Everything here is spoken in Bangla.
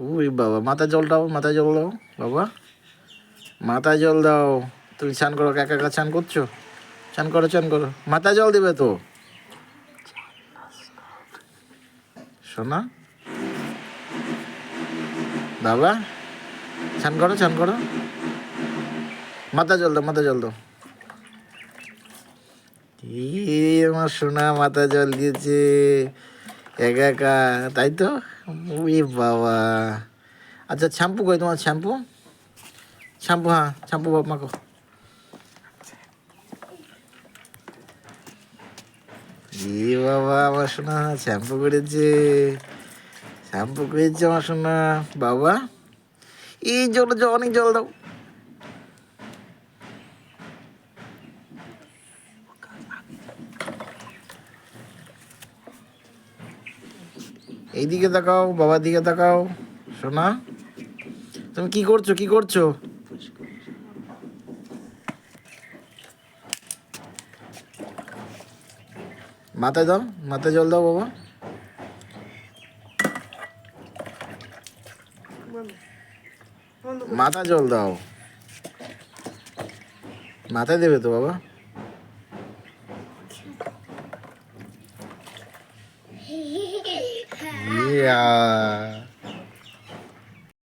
উই বাবা, মাথায় জল দাও, মাথায় জল দাও বাবা, মাথায় জল দাও। তুমি চান করো, একা একা চান করছো? চান করো, চান করো, মাথায় জল দিবে তো সোনা বাবা। চান করো, চান করো, মাথায় জল দাও, মাথায় জল দাও। আমার সোনা মাথা জল দিয়েছে একা একা, তাই তো? উই বাবা। আচ্ছা শ্যাম্পু কই তোমার? শ্যাম্পু, শ্যাম্পু, হ্যাঁ শ্যাম্পু বাপ মাখো। বাবা, আমার সোনা শ্যাম্পু করেছে, শ্যাম্পু করেছে আমার সোনা বাবা। এই জল, অনেক জল দাও। এইদিকে তাকাও, বাবার দিকে তাকাও সোনা। তুমি কি করছো, কি করছো? মাথায় দাও, মাথায় জল দাও বাবা। মাথা জল দাও, মাথায় দেবে তো বাবা। ইয়া